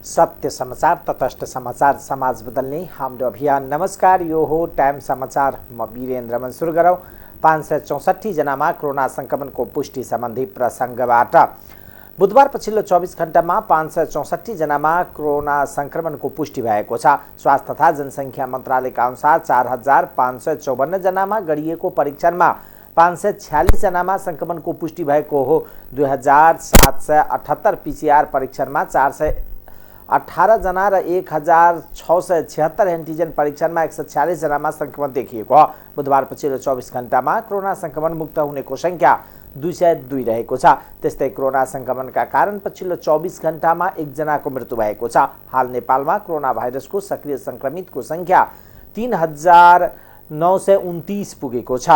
सत्य समाचार, तटस्थ समाचार, समाज बदल्ने हाम्रो अभियान। नमस्कार, यो हो टाइम समाचार। म वीरेन्द्र मन सुरु गरौँ 564 जनामा कोरोना संक्रमणको पुष्टि सम्बन्धी प्रसङ्गबाट। बुधबार पछिल्लो 24 घण्टामा 564 जनामा कोरोना संक्रमणको पुष्टि भएको छ। स्वास्थ्य तथा जनसङ्ख्या मन्त्रालयका अनुसार 4554 जनामा गरिएको परीक्षणमा 546 जनामा संक्रमणको पुष्टि भएको हो। 2778 पीसीआर परीक्षणमा 418 जना र 1676 एन्टिजन परीक्षणमा 146 जनामा संक्रमण देखिएको हो। बुधबार पछिल्लो 24 घण्टामा कोरोना संक्रमण मुक्त हुनेको संख्या 202 रहेको छ। त्यस्तै कोरोना संक्रमणका कारण पछिल्लो 24 घण्टामा 1 जनाको मृत्यु भएको छ। हाल नेपालमा कोरोना भाइरसको सक्रिय संक्रमितको संख्या 3929 पुगेको छ।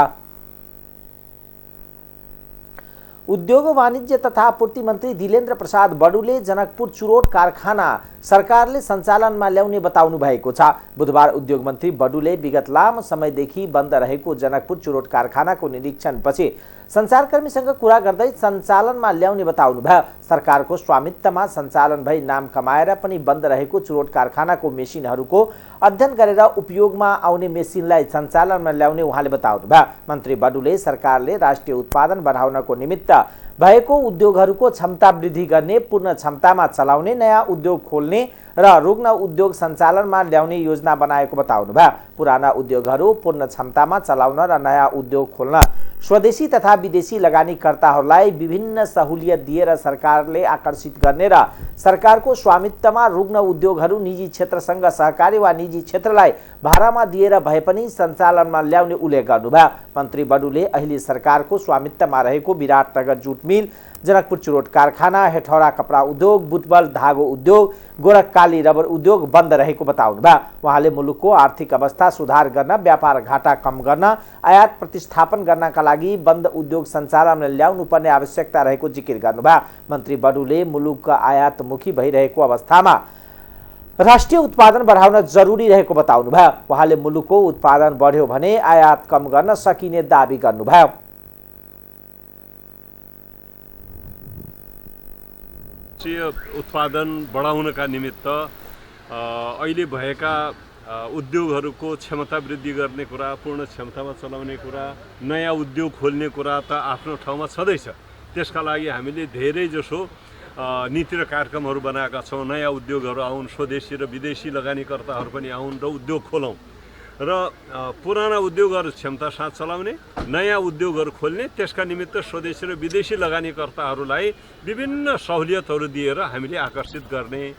उद्योग वाणिज्य तथा आपूर्ति मन्त्री दिलेन्द्र प्रसाद बडुले जनकपुर चुरोट कारखाना सरकारले सञ्चालनमा ल्याउने बताउनु भएको छ। बुधबार उद्योग मन्त्री बडुले विगत लामो समयदेखि बन्द रहेको जनकपुर चुरोट कारखानाको निरीक्षणपछि सञ्चारकर्मीसँग कुरा गर्दै सञ्चालनमा ल्याउने बताउनु भयो। सरकारको स्वामित्वमा सञ्चालन भई नाम कमाएर पनि बन्द रहेको चुरोट कारखानाको मेसिनहरूको अध्ययन गरेर उपयोगमा आउने मेसिनलाई सञ्चालनमा ल्याउने उहाँले बताउनु भयो। मन्त्री बडुले सरकारले राष्ट्रिय उत्पादन बढाउनको निमित्त भएको उद्योगहरूको क्षमता वृद्धि गर्ने, पूर्ण क्षमतामा चलाउने, नयाँ उद्योग खोल्ने र रुग्ण उद्योग सञ्चालनमा ल्याउने योजना बनाएको बताउनु भयो। पुराना उद्योगहरू पूर्ण क्षमतामा चलाउन र नयाँ उद्योग खोल्न स्वदेशी तथा विदेशी लगानीकर्ताहरूलाई विभिन्न सहुलियत दिएर सरकारले आकर्षित गर्ने र सरकारको स्वामित्वमा रुग्ण उद्योगहरू निजी क्षेत्रसँग सहकारी वा निजी क्षेत्रलाई भाडामा दिएर भए पनि सञ्चालनमा ल्याउने उल्लेख गर्नुभयो। मन्त्री बडुले अहिले सरकारको स्वामित्वमा रहेको विराटनगर जुट मिल, जनकपुर चुरोट कारखाना, हेठौरा कपडा उद्योग, बुटबल धागो उद्योग, गोरखकाली रबर उद्योग बन्द रहेको बताउनु भयो। उहाँले मुलुकको आर्थिक अवस्था सुधार गर्न, व्यापार घाटा कम गर्न, आयात प्रतिस्थापन गर्नका लागि बन्द उद्योग सञ्चालनमा ल्याउनु पर्ने आवश्यकता रहेको जिकिर गर्नुभयो। मन्त्री बडुले मुलुकका आयातमुखी भइरहेको अवस्थामा राष्ट्रिय उत्पादन बढाउन जरुरी रहेको बताउनु भयो। उहाँले मुलुकको उत्पादन बढ्यो भने आयात कम गर्न सकिने दाबी गर्नुभयो। उत्पादन बढाउनका निमित्त अहिले भएका उद्योगहरूको क्षमता वृद्धि गर्ने कुरा, पूर्ण क्षमतामा चलाउने कुरा, नयाँ उद्योग खोल्ने कुरा त आफ्नो ठाउँमा छँदैछ। त्यसका लागि हामीले धेरै जसो नीति र कार्यक्रमहरू बनाएका छौँ। नयाँ उद्योगहरू आउन्, स्वदेशी र विदेशी लगानीकर्ताहरू पनि आउन् र उद्योग खोलौँ र पुराना उद्योगहरू क्षमता साथ चलाउने, नयाँ उद्योगहरू खोल्ने। त्यसका निमित्त स्वदेशी र विदेशी लगानीकर्ताहरूलाई विभिन्न सहुलियतहरू दिएर हामीले आकर्षित गर्ने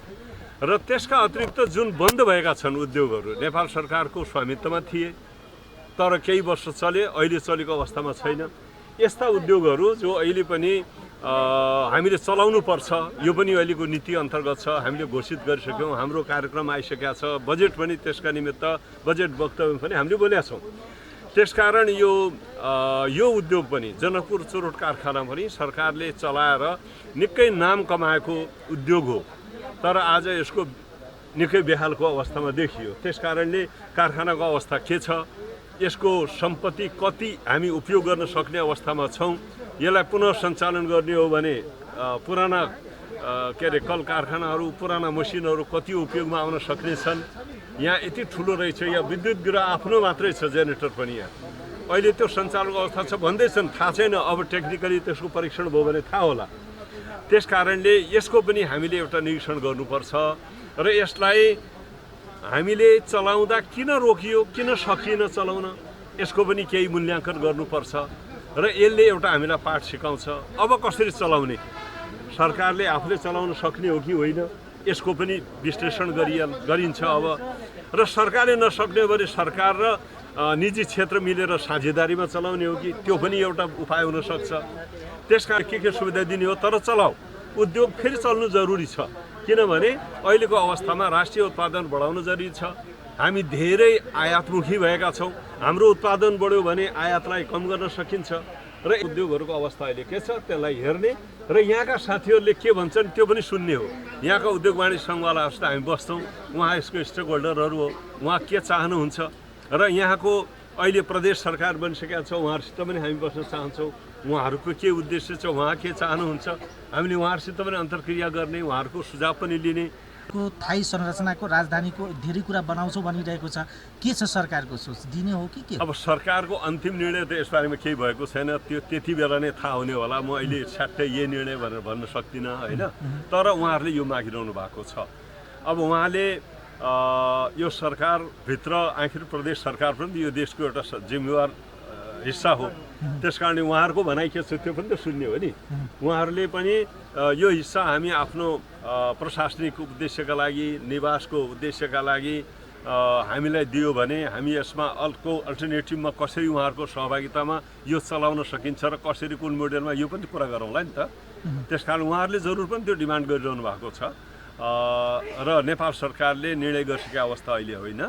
र त्यसका अतिरिक्त जुन बन्द भएका छन् उद्योगहरू नेपाल सरकारको स्वामित्वमा थिए तर केही वर्ष चले, अहिले चलेको अवस्थामा छैन, यस्ता उद्योगहरू जो अहिले पनि हामीले चलाउनु पर्छ, यो पनि अहिलेको नीति अन्तर्गत छ। हामीले घोषित गरिसक्यौँ, हाम्रो कार्यक्रम आइसकेका छ, बजेट पनि त्यसका निमित्त बजेट वक्तव्य पनि हामीले बोलेका छौँ। त्यसकारण यो उद्योग पनि, जनकपुर चुरोट कारखाना पनि सरकारले चलाएर निकै नाम कमाएको उद्योग हो, तर आज यसको निकै बेहालको अवस्थामा देखियो। त्यसकारणले कारखानाको अवस्था के छ, यसको सम्पत्ति कति हामी उपयोग गर्न सक्ने अवस्थामा छौँ, यसलाई पुनः सञ्चालन गर्ने हो भने पुराना कल कारखानाहरू, पुराना मसिनहरू कति उपयोगमा आउन सक्ने छन्। यहाँ यति ठुलो रहेछ, यहाँ विद्युत गृह आफ्नो मात्रै छ, जेनेरेटर पनि यहाँ अहिले त्यो सञ्चालनको अवस्था छ भन्दैछन्, थाहा छैन। अब टेक्निकली त्यसको परीक्षण भयो भने थाहा होला। त्यस कारणले यसको पनि हामीले एउटा निरीक्षण गर्नुपर्छ र यसलाई हामीले चलाउँदा किन रोकियो, किन सकिएन चलाउन, यसको पनि केही मूल्याङ्कन गर्नुपर्छ र यसले एउटा हामीलाई पाठ सिकाउँछ। अब कसरी चलाउने, सरकारले आफूले चलाउन सक्ने हो कि होइन, यसको पनि विश्लेषण गरिन्छ अब। र सरकारले नसक्ने हो भने सरकार र निजी क्षेत्र मिलेर साझेदारीमा चलाउने हो कि, त्यो पनि एउटा उपाय हुनसक्छ। त्यसकारण के सुविधा दिने हो, तर चलाऊ, उद्योग फेरि चल्नु जरुरी छ। किनभने अहिलेको अवस्थामा राष्ट्रिय उत्पादन बढाउन जरुरी छ। हामी धेरै आयातमुखी भएका छौँ, हाम्रो उत्पादन बढ्यो भने आयातलाई कम गर्न सकिन्छ र उद्योगहरूको अवस्था अहिले के छ त्यसलाई हेर्ने र यहाँका साथीहरूले के भन्छन् त्यो पनि सुन्ने हो। यहाँका उद्योग वाणिज्य सङ्घवालाहरूसित हामी बस्छौँ, उहाँ यसको स्टेक होल्डरहरू हो, उहाँ के चाहनुहुन्छ र यहाँको अहिले प्रदेश सरकार बनिसकेका छ, उहाँहरूसित पनि हामी बस्न चाहन्छौँ। उहाँहरूको के उद्देश्य छ, उहाँ के चाहनुहुन्छ, हामीले उहाँहरूसित पनि अन्तर्क्रिया गर्ने, उहाँहरूको सुझाव पनि लिने थाई संरचनाको राजधानीको धेरै कुरा बनाउँछौ भनिरहेको छ, के छ सरकारको सोच, दिने हो कि के? अब सरकारको अन्तिम निर्णय त यसबारेमा केही भएको छैन, त्यो त्यति बेला नै थाहा हुने होला। म अहिले ठ्याक्कै यही निर्णय भनेर भन्न सक्दिनँ होइन। तर उहाँहरूले यो मागिरहनु भएको छ। अब उहाँले यो सरकारभित्र आखिर प्रदेश सरकार पनि यो देशको एउटा जिम्मेवार हिस्सा हो, त्यस कारणले उहाँहरूको भनाइ के छ त्यो पनि त सुन्ने हो नि। उहाँहरूले पनि यो हिस्सा हामी आफ्नो प्रशासनिक उद्देश्यका लागि, निवासको उद्देश्यका लागि हामीलाई दियो भने हामी यसमा अर्को अल्टरनेटिभमा कसरी उहाँहरूको सहभागितामा यो चलाउन सकिन्छ र कसरी कुन मोडेलमा यो पनि कुरा गरौँला नि त। त्यस कारण उहाँहरूले जरुर पनि त्यो डिमान्ड गरिरहनु भएको छ र नेपाल सरकारले निर्णय गरिसकेको अवस्था अहिले होइन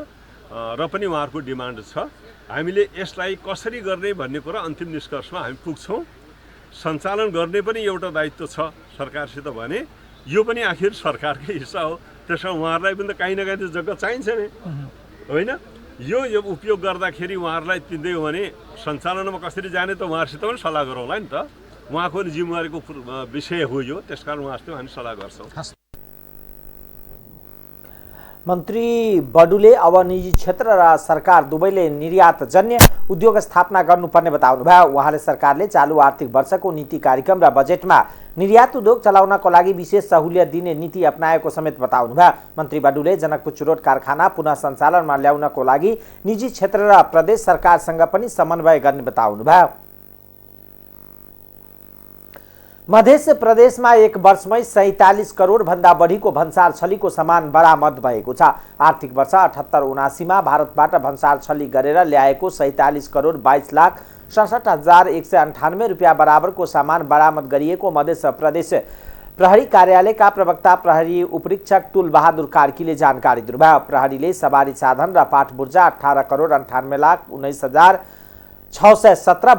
र पनि उहाँहरूको डिमान्ड छ। हामीले यसलाई कसरी गर्ने भन्ने कुरा अन्तिम निष्कर्षमा हामी पुग्छौँ। सञ्चालन गर्ने पनि एउटा दायित्व छ सरकारसित भने यो पनि आखिर सरकारकै हिस्सा हो। त्यसमा उहाँहरूलाई पनि त काहीँ न काहीँ त जग्गा चाहिन्छ नि होइन। यो उपयोग गर्दाखेरि उहाँहरूलाई दिँदै हो भने सञ्चालनमा कसरी जाने त उहाँहरूसित पनि सल्लाह गरौँला नि त। उहाँको पनि जिम्मेवारीको विषय हो यो, त्यस कारण उहाँसित हामी सल्लाह गर्छौँ। मन्त्री बडुले अब निजी क्षेत्र र सरकार दुवैले निर्यातजन्य उद्योग स्थापना गर्नुपर्ने बताउनुभयो। उहाँले सरकारले चालु आर्थिक वर्षको नीति कार्यक्रम र बजेटमा निर्यात उद्योग चलाउनको लागि विशेष सहुलियत दिने नीति अपनाएको समेत बताउनुभयो। मन्त्री बडुले जनकपुर चुरोट कारखाना पुनः सञ्चालनमा ल्याउनको लागि निजी क्षेत्र र प्रदेश सरकारसँग पनि समन्वय गर्ने बताउनुभयो। मध्य प्रदेशमा एक वर्षमै 47 करोड भन्दा बढीको भन्सार छलीको सामान बरामद भएको छ। आर्थिक वर्ष 78-79 भारतबाट भन्सार छली गरेर ल्याएको 47 करोड 22 लाख 67,198 रुपियाँ बराबरको सामान बरामद गरिएको मध्य प्रदेश प्रहरी कार्यालयका प्रवक्ता प्रहरी उपरीक्षक तुलबहादुर कार्कीले जानकारी दिनुभयो। प्रहरीले सवारी साधन र पाठबुर्जा 18 करोड 98 लाख 19,617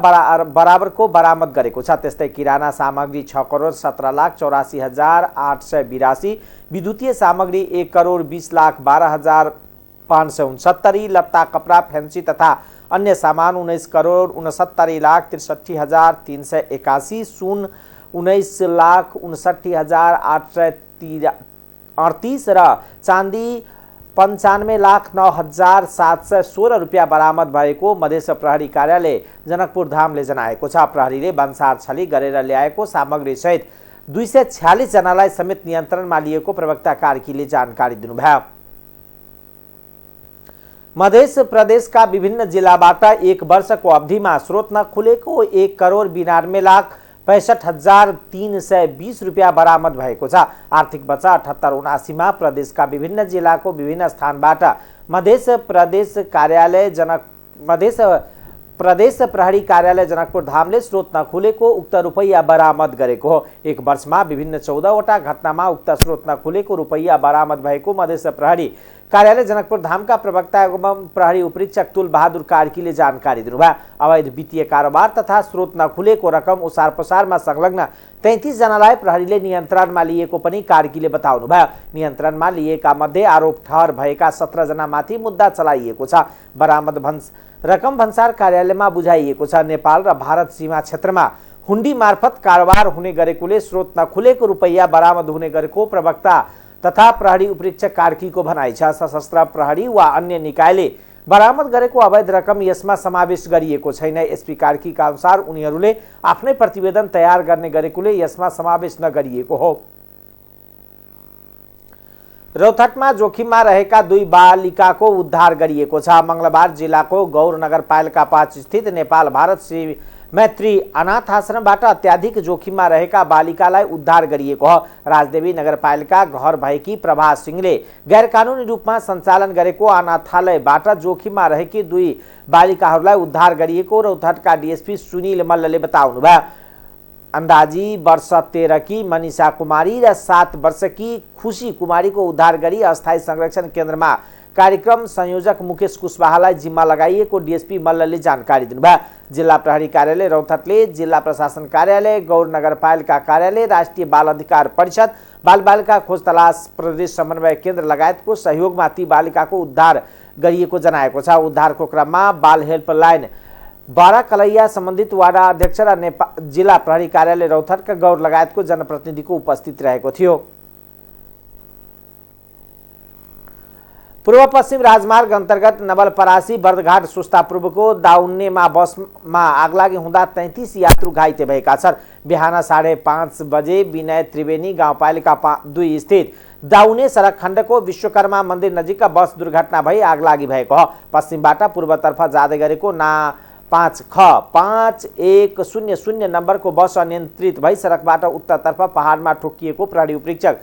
बराबरको बरामद गरेको छ। त्यस्तै किराना सामग्री 6 करोड 17 लाख 84,882, विद्युतीय सामग्री 1 करोड 20 लाख 12,569, लत्ता कपडा फेन्सी तथा अन्य सामान 19 करोड 69 लाख 63,381, सुन 19 लाख 59,838 र चाँदी 95 लाख 9,716 रुपियाँ बरामद भएको मधेस प्रहरी कार्यालय जनकपुर धामले जनाएको छ। प्रहरीले भन्सार छली गरेर ल्याएको सामग्री सहित 246 जनालाई समेत नियन्त्रणमा लिएको प्रवक्ता कार्कीले जानकारी दिनुभयो। मध्य प्रदेशका विभिन्न जिल्लाबाट एक वर्षको अवधिमा स्रोत नखुलेको 1 करोड 92 लाख 65,320 रुपियाँ बरामद भएको छ। आर्थिक वर्ष 78-79 प्रदेशका विभिन्न जिल्लाको विभिन्न स्थानबाट मध्य प्रदेश प्रहरी कार्यालय जनकपुर धामले स्रोत नखुलेको उक्त रुपैयाँ बरामद गरेको हो। एक वर्षमा विभिन्न 14वटा घटनामा उक्त स्रोत नखुलेको रुपैयाँ बरामद भएको मधेस प्रहरी कार्यालय जनकपुर धामका प्रवक्ता एवं प्रहरी उपरीक्षक तुलबहादुर कार्कीले जानकारी दिनुभयो। अवैध वित्तीय कारोबार तथा स्रोत नखुलेको रकम ओसार पसारमा संलग्न 33 जनालाई प्रहरीले नियन्त्रणमा लिएको पनि कार्कीले बताउनुभयो। नियन्त्रणमा लिएका मध्ये आरोप ठहर भएका 17 जनामाथि मुद्दा चलाइएको छ। बरामद रकम भन्सार कार्यालयमा बुझाइएको छ। नेपाल र भारत सीमा क्षेत्रमा हुन्डी मार्फत कारोबार हुने गरेकोले स्रोत नखुलेको रुपैयाँ बरामद हुने गरेको प्रवक्ता तथा प्रहरी उपरीक्षक कार्कीको भनाइ छ। सशस्त्र प्रहरी वा अन्य निकायले बरामद गरेको अवैध रकम यसमा समावेश गरिएको छैन। एसपी कार्कीका अनुसार उनीहरूले आफ्नै प्रतिवेदन तयार गर्ने गरेकोले यसमा समावेश नगरिएको हो। रौतहटमा जोखिममा रहेका 2 बालिकाको उद्धार गरिएको छ। मंगलबार जिल्लाको गौर नगरपालिका 5 स्थित नेपाल भारत श्री मैत्री अनाथ आश्रमबाट अत्याधिक जोखिममा रहेका बालिकालाई उद्धार गरिएको हो। राजदेवी नगरपालिका घर भएकी प्रभा सिंहले गैर कानुनी रूपमा सञ्चालन गरेको अनाथालयबाट जोखिममा रहेकी 2 बालिकाहरूलाई उद्धार गरिएको रौतहटका डीएसपी सुनिल मल्लले बताउनुभयो। अंदाजी वर्ष 13 की मनीषा कुमारी र 7 वर्षकी खुशी कुमारीको उद्धार गरी अस्थायी संरक्षण केन्द्रमा कार्यक्रम संयोजक मुकेश कुशवाहालाई जिम्मा लगाइएको डीएसपी मल्लले जानकारी दिनुभयो। जिल्ला प्रहरी कार्यालय रौतहटले जिल्ला प्रशासन कार्यालय, गौर नगरपालिका कार्यालय, राष्ट्रिय बाल अधिकार परिषद, बाल बालिका खोज तलास प्रदेश समन्वय केन्द्र लगायतको सहयोगमा ती बालिकाको उद्धार गरिएको जनाएको छ। उद्धारको क्रममा बाल हेल्पलाइन 12 कलैया सम्बन्धित वाडा अध्यक्ष र जिल्ला प्रहरी कार्यालय रौतहटका गौर लगायतको जनप्रतिनिधिको उपस्थित रहेको थियो। पूर्व पश्चिम राजमार्ग अन्तर्गत नवलपरासी बर्दघाट सुस्ता पूर्वको दाउन्नेमा बसमा आगलागी हुँदा 33 यात्रु घाइते भएका छन्। बिहान 5:30 बजे विनय त्रिवेणी गाउँपालिका 2 स्थित दाउने सडक खण्डको विश्वकर्मा मन्दिर नजिकका बस दुर्घटना भई आगलागी भएको हो। पश्चिमबाट पूर्वतर्फ जाँदै गरेको ना 5ख 5100 नम्बरको बस अनियन्त्रित भई सडकबाट उत्तरतर्फ पहाडमा ठोकिएको प्रहरी उपरीक्षक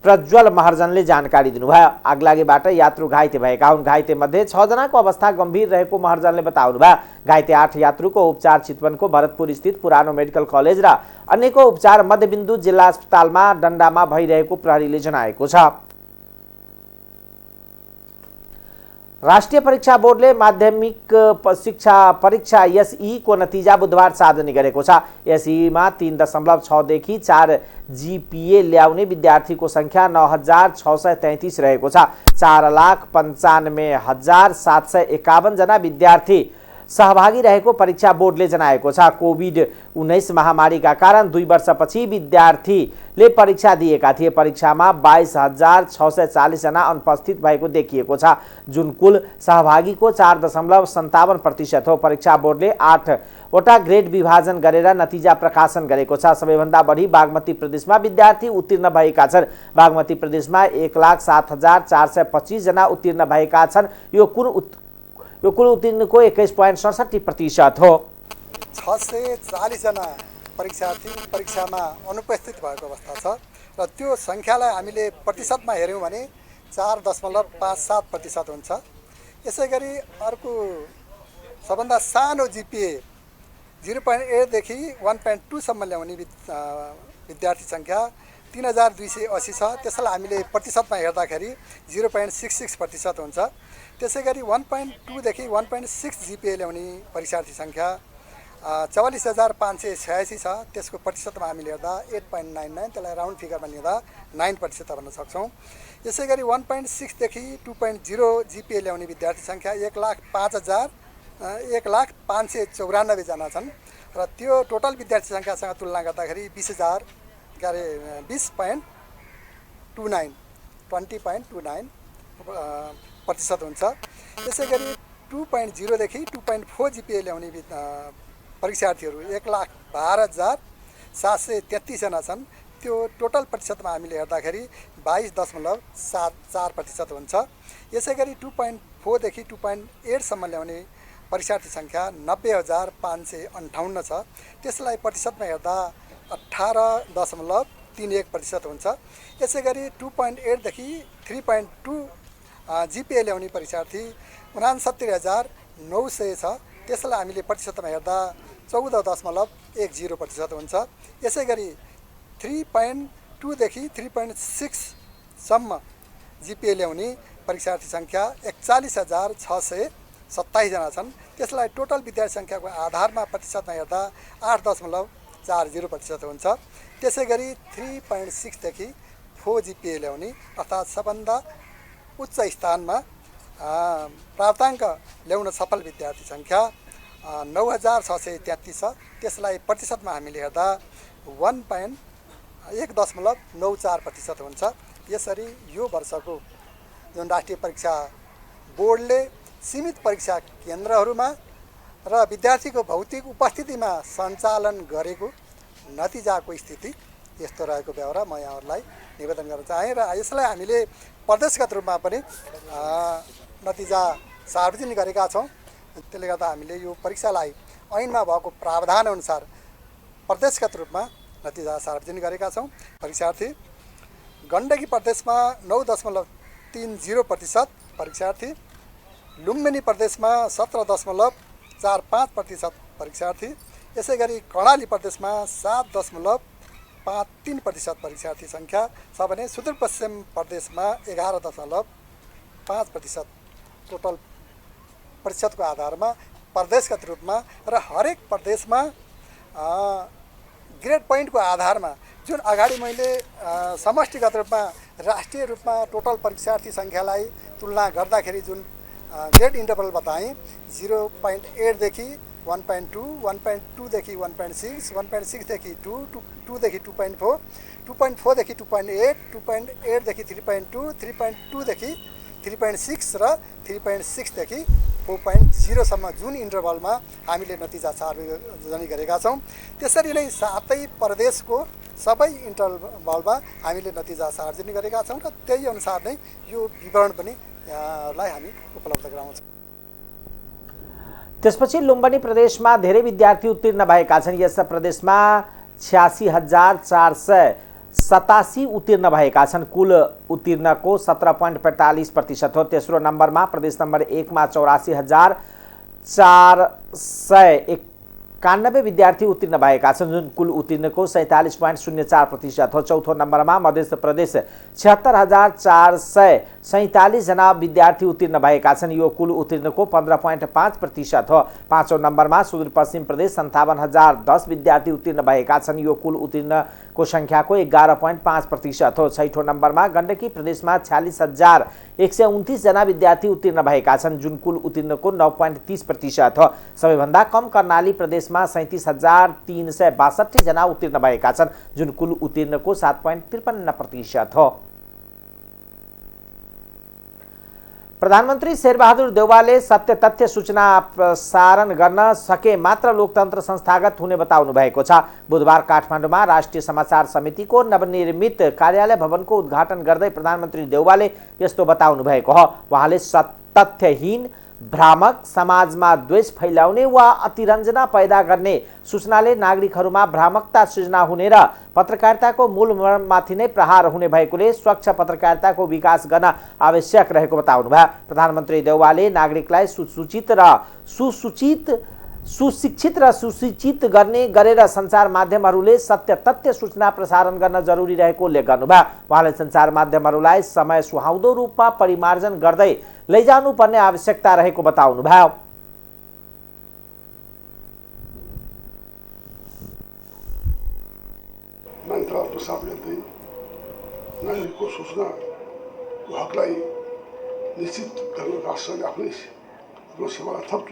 प्रज्वल महर्जनले जानकारी दिनुभयो। आगलागीबाट यात्रु घाइते भएका हुन्। घाइते मध्ये 6 जनाको अवस्था गम्भीर रहेको महर्जनले बताउनुभयो। घाइते 8 यात्रुको उपचार चितवनको भरतपुर स्थित पुरानो मेडिकल कलेज र अन्यको उपचार मध्यबिन्दु जिल्ला अस्पतालमा डण्डामा भइरहेको प्रहरीले जनाएको छ। राष्ट्रिय परीक्षा बोर्डले माध्यमिक शिक्षा परीक्षा एसई को नतिजा बुधबार सार्वजनिक गरेको छ। एसई मा 3.6 देखि 4 जीपीए ल्याउने विद्यार्थीको संख्या 9633 रहेको छ। 4,95,751 जना विद्यार्थी सहभागी रहेको परीक्षा बोर्डले जनाएको छ। कोभिड-19 महामारीका कारण 2 वर्षपछि विद्यार्थीले परीक्षा दिएका थिए। परीक्षामा 22,640 जना अनुपस्थित भएको देखिएको छ, जुन कुल सहभागीको 4.57% हो। परीक्षा बोर्डले 8 वटा ग्रेड विभाजन गरेर नतिजा प्रकाशन गरेको छ। सबैभन्दा बढी बागमती प्रदेशमा विद्यार्थी उत्तीर्ण भएका छन्। बागमती प्रदेशमा 1,07,425 जना उत्तीर्ण भएका छन्। यो कुल उत्तीर्णको 21.67% हो। 640 जना परीक्षार्थी परीक्षामा अनुपस्थित भएको अवस्था छ र त्यो संख्यालाई हामीले प्रतिशतमा हेर्यौं भने 4.57% हुन्छ। यसैगरी अर्को सबभन्दा सानो जीपीए 0.8 देखि 1.2 सम्म ल्याउने विद्यार्थी संख्या 3280 छ। त्यसलाई हामीले प्रतिशतमा हेर्दाखेरि 0.66% हुन्छ। त्यसैगरी 1.2 देखि 1.6 जीपीए ल्याउने परीक्षार्थी संख्या 44,586 छ। त्यसको प्रतिशतमा हामीले हेर्दा 8.99, त्यसलाई राउन्ड फिगरमा लिँदा 9% भन्न सक्छौँ। यसैगरी 1.6 देखि 2.0 जीपीए ल्याउने विद्यार्थी संख्या 1,05,594 जना छन् र त्यो टोटल विद्यार्थी संख्यासँग तुलना गर्दाखेरि 20,29 प्रतिशत हुन्छ। यसैगरी 2.0 देखि 2.4 जीपीए ल्याउने परीक्षार्थीहरू 1,12,733 जना छन्। त्यो टोटल प्रतिशतमा हामीले हेर्दाखेरि 22.74% हुन्छ। यसैगरी 2.4 देखि 2.8 सम्म ल्याउने परीक्षार्थी संख्या 90,558 छ। त्यसलाई प्रतिशतमा हेर्दा 18.31% हुन्छ। यसैगरी 2.8 देखि 3.2 जीपीए ल्याउने परीक्षार्थी 69,900 छ। त्यसलाई हामीले प्रतिशतमा हेर्दा 14.10% हुन्छ। यसैगरी 3.2 देखि 3.6 सम्म जीपीए ल्याउने परीक्षार्थी संख्या 41,627 जना छन्। त्यसलाई टोटल विद्यार्थी संख्याको आधारमा प्रतिशतमा हेर्दा 8.40% हुन्छ। त्यसैगरी 3.6 देखि 4 जीपीए ल्याउने अर्थात् सबभन्दा उच्च स्थानमा प्राप्ताङ्क ल्याउन सफल विद्यार्थी संख्या 9,633 छ। त्यसलाई प्रतिशतमा हामीले हेर्दा 1.94% हुन्छ। यसरी यो वर्षको जुन राष्ट्रिय परीक्षा बोर्डले सीमित परीक्षा केन्द्रहरूमा र विद्यार्थीको भौतिक उपस्थितिमा सञ्चालन गरेको नतिजाको स्थिति यस्तो रहेको बेहोरा म यहाँहरूलाई निवेदन गर्न चाहे र यसलाई हामीले प्रदेशगत रूपमा पनि नतिजा सार्वजनिक गरेका छौँ। त्यसले गर्दा हामीले यो परीक्षालाई ऐनमा भएको प्रावधान अनुसार प्रदेशगत रूपमा नतिजा सार्वजनिक गरेका छौँ। परीक्षार्थी गण्डकी प्रदेशमा 9.30% परीक्षार्थी, लुम्बिनी प्रदेशमा 17.45% परीक्षार्थी, यसैगरी कर्णाली प्रदेशमा 7.53% परीक्षार्थी संख्या छ भने सुदूरपश्चिम प्रदेशमा 11.5% टोटल प्रतिशतको आधारमा प्रदेशगत रूपमा र हरेक प्रदेशमा ग्रेड पोइन्टको आधारमा जुन अगाडि मैले समष्टिगत रूपमा राष्ट्रिय रूपमा टोटल परीक्षार्थी संख्यालाई तुलना गर्दाखेरि जुन ग्रेड इन्टरभल बताएँ 0.8 देखि 1.2, 1.2 देखि 1.6, 1.6 देखि 2, 2 देखि 2.4, 2.4 देखि 2.8, 2.8 देखि 3.2, 3.2 देखि 3.6 र 3.6 देखि 4.0 सम्म जुन इन्टरभलमा हामीले नतिजा सार्वजनिक गरेका छौँ। त्यसरी नै सातै प्रदेशको सबै इन्टरभलमा हामीले नतिजा सार्वजनिक गरेका छौँ र त्यही अनुसार नै यो विवरण पनि यहाँलाई हामी उपलब्ध गराउँछौँ। त्यसपछि लुम्बिनी प्रदेशमा धेरै विद्यार्थी उत्तीर्ण भएका छन्। यस प्रदेशमा 86,487 उत्तीर्ण भएका छन्। कुल उत्तीर्णको 17.45% हो। तेस्रो नम्बरमा प्रदेश नम्बर 1 मा 84,491 विद्यार्थी उत्तीर्ण भएका छन्, जुन कुल उत्तीर्णको 47.04% हो। चौथो नम्बरमा मध्य प्रदेश 76,447 जना विद्यार्थी उत्तीर्ण भएका छन्, यो कुल उत्तीर्णको 15.5% हो। पाँचौं नम्बरमा सुदूरपश्चिम प्रदेश 57,010 विद्यार्थी उत्तीर्ण भएका छन्, यो कुल उत्तीर्णको संख्याको 11.5% हो। छैठौं नम्बरमा गण्डकी प्रदेशमा 46,129 जना विद्यार्थी उत्तीर्ण भएका छन्, जुन कुल उत्तीर्णको 9.30% हो। सबैभन्दा कम कर्णाली प्रदेशमा 37,362 जना उत्तीर्ण भएका छन्, जुन कुल उत्तीर्णको 7.53% हो। प्रधानमन्त्री शेरबहादुर देउवाले सत्य तथ्य सूचना प्रसारण गर्न सके मात्र लोकतन्त्र संस्थागत हुने बताउनु भएको छ। बुधबार काठमाडौँमा राष्ट्रिय समाचार समितिको नवनिर्मित कार्यालय भवनको उद्घाटन गर्दै प्रधानमन्त्री देउवाले यस्तो बताउनु भएको हो। उहाँले तथ्यहीन, भ्रामक, समाजमा द्वेष फैलाउने वा अतिरञ्जना पैदा गर्ने सूचनाले नागरिकहरूमा भ्रामकता सृजना हुने र पत्रकारिताको मूलमाथि नै प्रहार हुने भएकोले स्वच्छ पत्रकारिताको विकास गर्न आवश्यक रहेको बताउनुभयो। प्रधानमन्त्री देउवाले नागरिकलाई सुशिक्षित र सुसूचित गरेर सञ्चार माध्यमहरूले सत्य तथ्य सूचना प्रसारण गर्न जरुरी रहेको उल्लेख गर्नुभयो। उहाँले सञ्चार माध्यमहरूलाई समय सुहाउँदो रूपमा परिमार्जन गर्दै लैजानुपर्ने आवश्यकता रहेको बताउनुभयो। मन्त्र प्रसाद गर्दै नागरिकको सूचनाको हकलाई निश्चित गर्न राष्ट्रले आफ्नै सेवालाई थप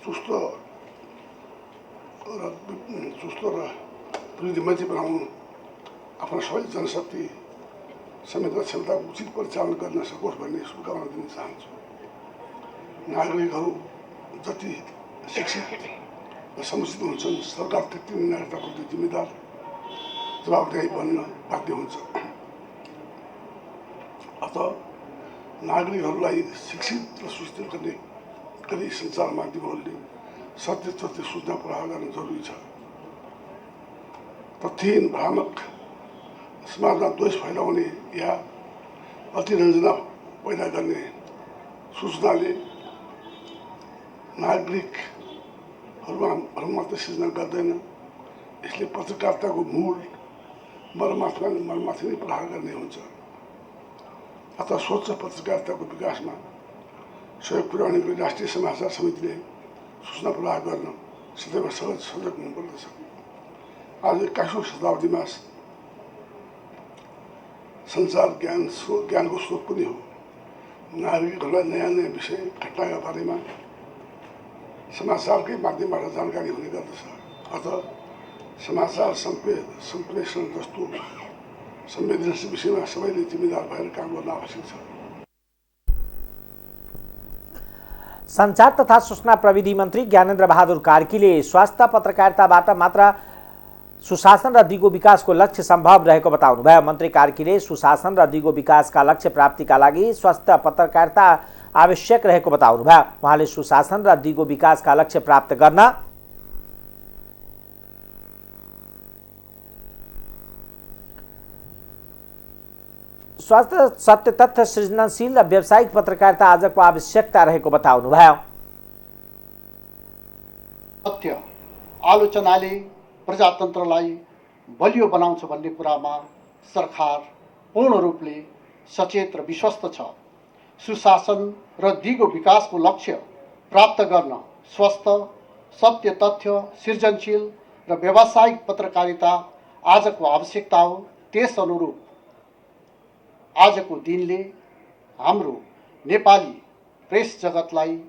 चुस्त र वृद्धिमती बनाउनु, आफ्ना सबै जनशक्ति समेत क्षमताको उचित परिचालन गर्न सकोस् भन्ने शुभकामना दिन चाहन्छु। नागरिकहरू जति शिक्षित र समुचित हुन्छन्, सरकार त्यति नै नागरिकताप्रति जिम्मेदार जवाबदेही बन्न बाध्य हुन्छ। अत नागरिकहरूलाई शिक्षित र सूचित गर्ने गरी सञ्चार माध्यमहरूले सत्य तथ्य सूचना प्रसार गर्न जरुरी छ। तथ्यहीन, भ्रामक, समाजमा द्वेष फैलाउने या अतिरञ्जना पैदा गर्ने सूचनाले नागरिकहरूमा भ्रममात्र सृजना गर्दैन, यसले पत्रकारिताको मूल मर्ममाथि नै प्रहार गर्ने हुन्छ। अतः स्वच्छ पत्रकारिताको विकासमा सहयोग पुर्याउने गरी राष्ट्रिय समाचार समितिले सूचना प्रवाह गर्न सदैव सजग हुनुपर्दछ। आज 21औं शताब्दीमा सञ्चार ज्ञानको स्रोत पनि हो। नागरिकहरूलाई नयाँ विषय घटनाका बारेमा समाचारकै माध्यमबाट जानकारी हुने गर्दछ। अतः समाचार सम्प्रेषण जस्तो संवेदनशील विषयमा सबैले जिम्मेदार भएर काम गर्न आवश्यक छ। सञ्चार तथा सूचना प्रविधि मन्त्री ज्ञानेन्द्र बहादुर कार्कीले स्वास्थ्य पत्रकारिताबाट मात्र सुशासन र दिगो विकासको लक्ष्य सम्भव रहेको बताउनुभयो। मन्त्री कार्कीले सुशासन र दिगो विकासका लक्ष्य प्राप्तिका लागि स्वास्थ्य पत्रकारिता आवश्यक रहेको बताउनुभयो। उहाँले सुशासन र दिगो विकासका लक्ष्य प्राप्त गर्न स्वास्थ्य, सत्य तथ्य, सृजनशील र व्यावसायिक पत्रकारिता आजको आवश्यकता रहेको बताउनुभयो। तथ्य आलोचनाले प्रजातन्त्रलाई बलियो बनाउँछ भन्ने कुरामा सरकार पूर्ण रूपले सचेत र विश्वस्त छ। सुशासन र दिगो विकासको लक्ष्य प्राप्त गर्न स्वस्थ, सत्य तथ्य, सृजनशील र व्यावसायिक पत्रकारिता आजको आवश्यकता हो। त्यस अनुरूप आजको दिनले हाम्रो नेपाली प्रेस जगतलाई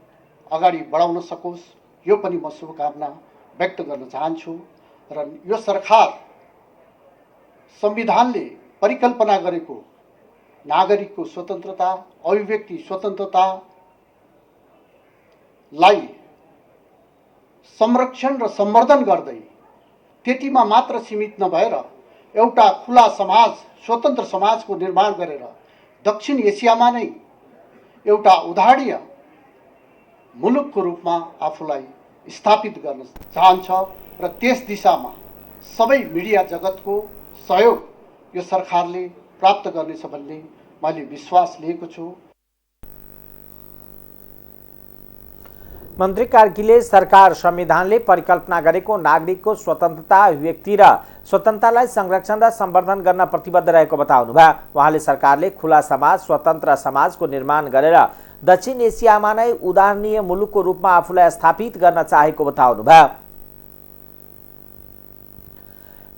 अगाडि बढाउन सकोस्, यो पनि म शुभकामना व्यक्त गर्न चाहन्छु। र यो सरकार संविधानले परिकल्पना गरेको नागरिकको स्वतन्त्रता, अभिव्यक्ति स्वतन्त्रतालाई संरक्षण र सम्वर्धन गर्दै त्यतिमा मात्र सीमित नभएर एउटा खुला समाज, स्वतन्त्र समाजको निर्माण गरेर दक्षिण एसियामा नै एउटा उदाहरणीय मुलुकको रूपमा आफूलाई स्थापित गर्न चाहन्छ र त्यस दिशामा सबै मिडिया जगतको सहयोग यो सरकारले प्राप्त गर्नेछ भन्ने मैले विश्वास लिएको छु। मन्त्री कार्कीले सरकार संविधानले परिकल्पना गरेको नागरिकको स्वतन्त्रता, अभिव्यक्ति र स्वतन्त्रतालाई संरक्षण र सम्वर्धन गर्न प्रतिबद्ध रहेको बताउनुभयो। उहाँले सरकारले खुला समाज, स्वतन्त्र समाजको निर्माण गरेर दक्षिण एसियामा नै उदाहरणीय मुलुकको रूपमा आफूलाई स्थापित गर्न चाहेको बताउनुभयो।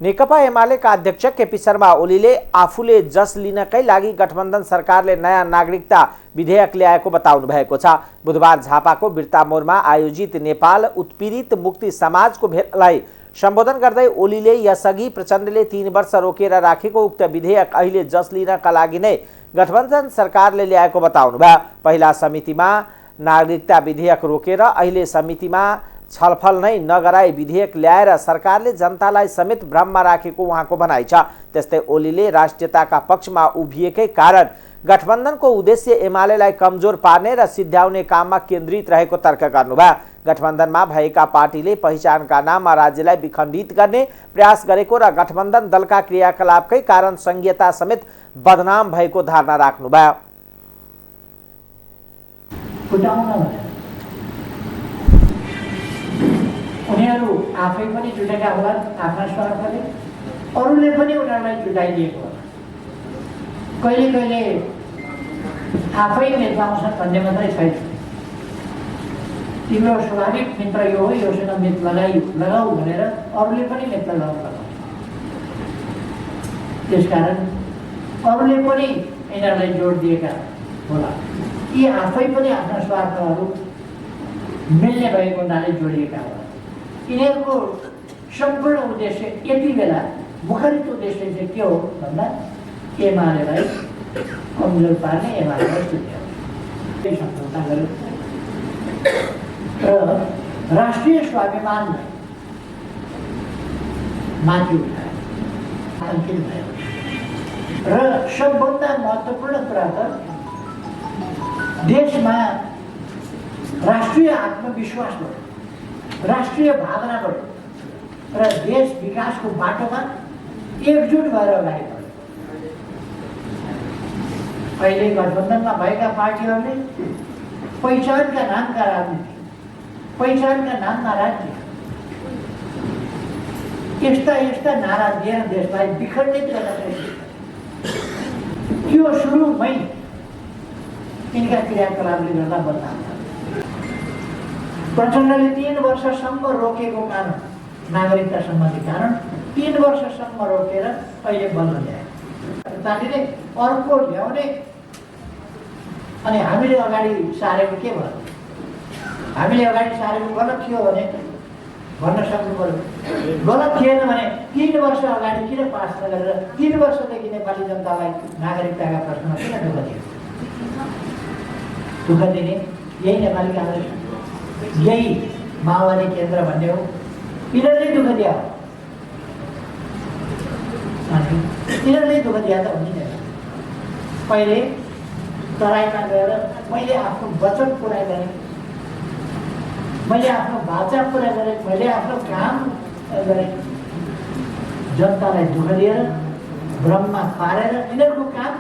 नेकपा एमालेका अध्यक्ष केपी शर्मा ओलीले आफूले जस लिनकै लागि गठबन्धन सरकारले नयाँ नागरिकता विधेयक ल्याएको बताउनु भएको छ। बुधबार झापाको बिर्तामोडमा आयोजित नेपाल उत्पीडित मुक्ति समाजको भेलालाई सम्बोधन गर्दै ओलीले यसअघि प्रचण्डले 3 वर्ष रोकेर राखेको उक्त विधेयक अहिले जस लिनका लागि नै गठबन्धन सरकारले ल्याएको बताउनुभयो। पहिला समितिमा नागरिकता विधेयक रोकेर अहिले समितिमा छलफल नै नगराई विधेयक ल्याएर सरकारले जनतालाई समेत भ्रममा राखेको उहाँको भनाइ छ। त्यस्तै ओलीले राष्ट्रियताका पक्षमा उभिएकै कारण गठबन्धनको उद्देश्य एमालेलाई कमजोर पार्ने र सिद्ध्याउने काममा केन्द्रित रहेको तर्क गर्नुभयो। गठबन्धनमा भएका पार्टीले पहिचानका नाममा राज्यलाई विखण्डित गर्ने प्रयास गरेको र गठबन्धन दलका क्रियाकलापकै कारण संघीयता समेत बदनाम भएको धारणा राख्नुभयो। उनीहरू आफै पनि जुटेका होलान् आफ्ना स्वार्थले, अरूले पनि उनीहरूलाई जुटाइदिएको होला। कहिले कहिले आफै मेट्लाउँछन् भन्ने मात्रै छैन। तिम्रो स्वाभाविक मित्र यो हो, योसँग मित लगाऊ भनेर अरूले पनि मित्र लगाउँछ। त्यसकारण अरूले पनि यिनीहरूलाई जोड दिएका होला। यी आफै पनि आफ्ना स्वार्थहरू मिल्ने भएको हुनाले जोडिएका होला। यिनीहरूको सम्पूर्ण उद्देश्य यति बेला मुखरित उद्देश्य चाहिँ के हो भन्दा एमालेलाई कमजोर पार्ने, एमालेलाई सिद्ध्याउने सम्झौता गर्यो र राष्ट्रिय स्वाभिमानलाई माथि उठायो, आतंकित भयो। र सबभन्दा महत्त्वपूर्ण कुरा त देशमा राष्ट्रिय आत्मविश्वास बढ्यो, राष्ट्रिय भावना बढ्यो र देश विकासको बाटोमा एकजुट भएर अगाडि बढ्यो। अहिले गठबन्धनमा भएका पार्टीहरूले पहिचानका नामका राजनीति, पहिचानका नाममा राज्य, यस्ता यस्ता नारा दिएर देशलाई विखण्डित गर्न सकिन्छ। त्यो सुरुमै यिनका क्रियाकलापले गर्दा बदनाम भयो। प्रचण्डले 3 वर्षसम्म रोकेको कारण, नागरिकता सम्बन्धी कारण 3 वर्षसम्म रोकेर अहिले बल्ल ल्यायो। तालीले अर्को ल्याउने अनि हामीले अगाडि सारेको के भयो? हामीले अगाडि सारेको गलत थियो भने भन्न सक्नु पर्यो। गलत थिएन भने 3 वर्ष अगाडि किन पास नगरेर 3 वर्षदेखि नेपाली जनतालाई नागरिकताका प्रश्नमा किन दुःख दियो? दुःख दिने यही नेपाली काङ्ग्रेस, यही माओवादी केन्द्र भन्ने हो। यिनीहरूले दुःख दियो, यिनीहरूले दुःख दिया त हुँदैन। पहिले तराईमा गएर मैले आफ्नो वचन पुरा गरेँ, मैले आफ्नो भाषा पुरा गरेँ, मैले आफ्नो काम गरेँ। जनतालाई दुःख दिएर भ्रममा पारेर यिनीहरूको काम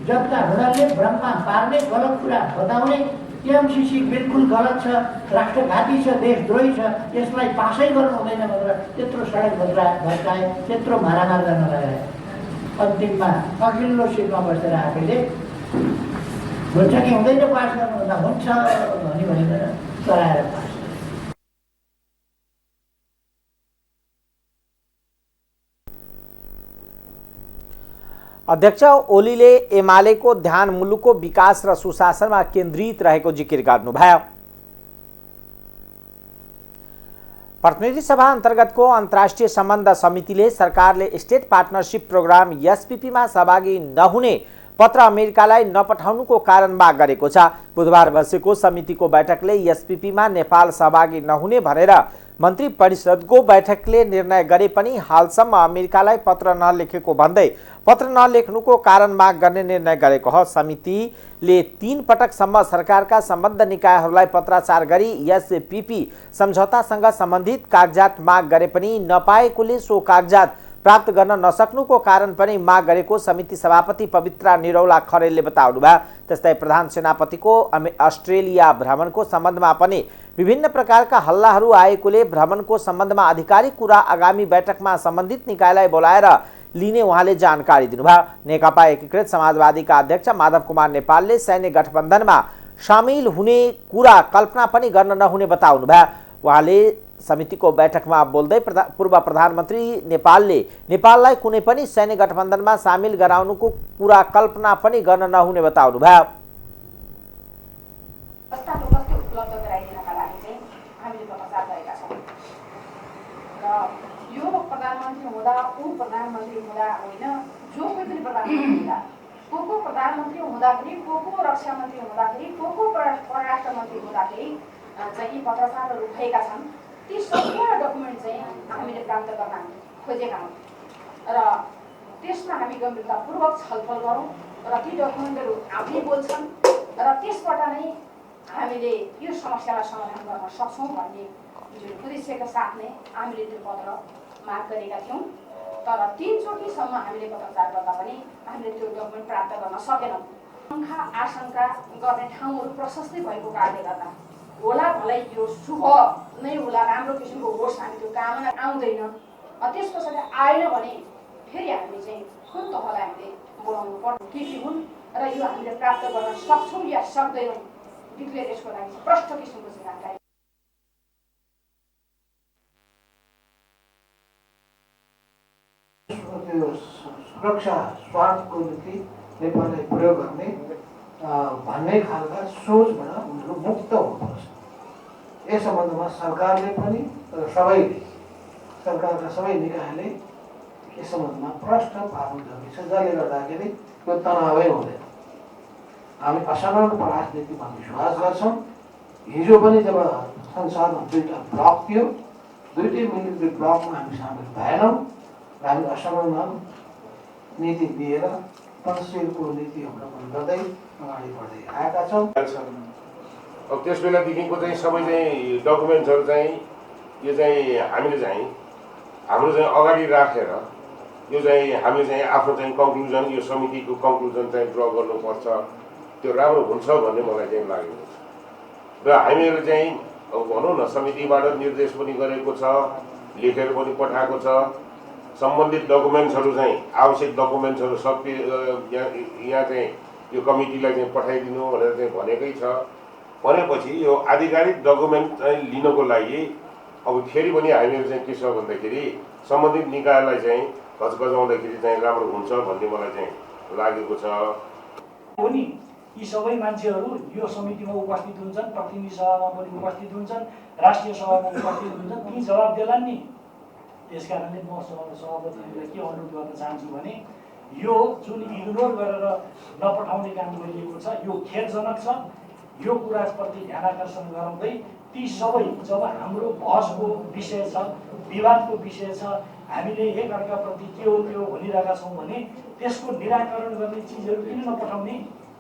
जनता हुनाले भ्रममा पार्ने, गलत कुरा बताउने। एमसीसी बिल्कुल गलत छ, राष्ट्रघाती छ, देशद्रोही छ, यसलाई पासै गर्नु हुँदैन भनेर त्यत्रो सडक भत्काए, त्यत्रो मारामार गर्न लगाए। अन्तिममा अघिल्लो सिटमा बसेर आफैले हुन्छ कि हुँदैन पास गर्नु भन्दा हुन्छ भनेर चलाएर पास। अध्यक्ष ओलीले एमालेको ध्यान मुलुकको विकास र सुशासनमा केन्द्रित रहेको जिकिर गर्नुभयो। प्रतिनिधि सभा अन्तर्गतको अन्तर्राष्ट्रिय सम्बन्ध समितिले सरकारले स्टेट पार्टनरशिप प्रोग्राम एसपीपीमा सहभागी नहुने पत्र अमेरिकालाई नपठाउनुको कारण माग गरेको छ। बुधबार बसेको समितिको बैठकले एसपीपीमा नेपाल सहभागी नहुने भनेर मन्त्री परिषदको बैठकले निर्णय गरे पनि हालसम्म अमेरिकालाई पत्र नलेखेको भन्दै पत्र नलेख्नुको कारण माग गर्ने निर्णय गरेको हो। समितिले 3 पटकसम्म सरकारका सम्बद्ध निकायहरूलाई पत्राचार गरी एसपीपी सम्झौतासँग सम्बन्धित कागजात माग गरे पनि नपाएकोले सो कागजात प्राप्त गर्न नसक्नुको कारण पनि माग गरेको समिति सभापति पवित्रा निरौला खरेलले बताउनुभयो। त्यस्तै प्रधान सेनापतिको अस्ट्रेलिया भ्रमणको सम्बन्धमा पनि विभिन्न प्रकारका हल्लाहरू आएकोले भ्रमणको सम्बन्धमा आधिकारिक कुरा आगामी बैठकमा सम्बन्धित निकायलाई बोलाएर लिने उहाँले जानकारी दिनुभयो। नेकपा एकीकृत समाजवादीका अध्यक्ष माधव कुमार नेपालले सैन्य गठबन्धनमा सामेल हुने कुरा कल्पना पनि गर्न नहुने बताउनुभयो। उहाँले समितिको बैठकमा बोल्दै पूर्व प्रधानमन्त्री नेपालले नेपाललाई कुनै पनि सैन्य गठबन्धनमा सामेल गराउनुको कुरा कल्पना पनि गर्न नहुने बताउनुभयो। प्रधानमन्त्री हुँदा ऊ प्रधानमन्त्री हुँदा होइन, जो कोही पनि प्रधानमन्त्री हुँदा को प्रधानमन्त्री हुँदाखेरि को रक्षा मन्त्री हुँदाखेरि को परराष्ट्र मन्त्री हुँदाखेरि चाहिँ पत्रचारहरू भएका छन्। ती सबै डकुमेन्ट चाहिँ हामीले प्राप्त गर्न खोजेका हौँ र त्यसमा हामी गम्भीरतापूर्वक छलफल गरौँ र ती डकुमेन्टहरू आफै बोल्छन् र त्यसबाट नै हामीले यो समस्यालाई समाधान गर्न सक्छौँ भन्ने जुन उद्देश्यका साथ नै हामीले त्यो पत्र माग गरेका थियौँ। तर 3 चोटिसम्म हामीले पत्रचार गर्दा पनि हामीले त्यो डकुमेन्ट प्राप्त गर्न सकेनौँ। आशंका गर्ने ठाउँहरू प्रशस्तै भएको कारणले गर्दा होला भलै यो शुभ नै होला, राम्रो किसिमको होस्, हामी त्यो कामना आउँदैन। त्यस पछाडि आएन भने फेरि हामी चाहिँ कुन तहलाई हामीले बोलाउनु पर्छ के हुन् र यो हामीले प्राप्त गर्न सक्छौँ या सक्दैनौँ डिक्लेयर यसको लागि प्रष्ट किसिमको जानकारी सुरक्षा स्वार्थको निम्ति नेपाललाई प्रयोग गर्ने भन्ने खालका सोचबाट उनीहरू मुक्त हुनुपर्छ। यस सम्बन्धमा सरकारले पनि सबैले सरकारका सबै निकायले यस सम्बन्धमा प्रष्ट पालन गर्नेछ, जसले गर्दाखेरि यो तनावै हुँदैन। हामी असमग्र राजनीतिमा विश्वास गर्छौँ। हिजो पनि जब संसारमा 2टा ब्लक थियो, 2टै मिलिट्री ब्लकमा हामी सामेल भएनौँ र हामी असमग्र नीति दिएर पञ्चशीलको नीति अवलम्बन गर्दै अगाडि बढ्दै आएका छौँ। अब त्यस बेलादेखिको चाहिँ सबै चाहिँ डकुमेन्ट्सहरू चाहिँ यो चाहिँ हामीले चाहिँ हाम्रो चाहिँ अगाडि राखेर यो चाहिँ हामीले चाहिँ आफ्नो चाहिँ कन्क्लुजन, यो समितिको कन्क्लुजन चाहिँ ड्र गर्नुपर्छ, त्यो राम्रो हुन्छ भन्ने मलाई चाहिँ लागेको छ। र हामीहरू चाहिँ अब भनौँ न समितिबाट निर्देश पनि गरेको छ, लेखेर पनि पठाएको छ। सम्बन्धित डकुमेन्ट्सहरू चाहिँ आवश्यक डकुमेन्ट्सहरू सबै यहाँ चाहिँ यो कमिटीलाई चाहिँ पठाइदिनु भनेर चाहिँ भनेकै छ। भनेपछि यो आधिकारिक डकुमेन्ट चाहिँ लिनको लागि अब फेरि पनि हामीहरू चाहिँ के छ भन्दाखेरि सम्बन्धित निकायलाई चाहिँ घचघचाउँदाखेरि चाहिँ राम्रो हुन्छ भन्ने मलाई चाहिँ लागेको छ। हो नि, यी सबै मान्छेहरू यो समितिमा उपस्थित हुन्छन्, प्रतिनिधि सभामा पनि उपस्थित हुन्छन्, राष्ट्रिय सभामा उपस्थित हुन्छन्, ती जवाब देलान् नि। त्यसकारणले म सभापतिहरूलाई के अनुरोध गर्न चाहन्छु भने यो जुन इग्नोर गरेर नपठाउने काम गरिएको छ यो खेदजनक छ। यो कुराप्रति ध्यान आकर्षण गराउँदै ती सबै जब हाम्रो बहसको विषय छ, विवादको विषय छ, हामीले एकअर्काप्रति के हो भनिरहेका छौँ भने त्यसको निराकरण गर्ने चिजहरू किन नपठाउने?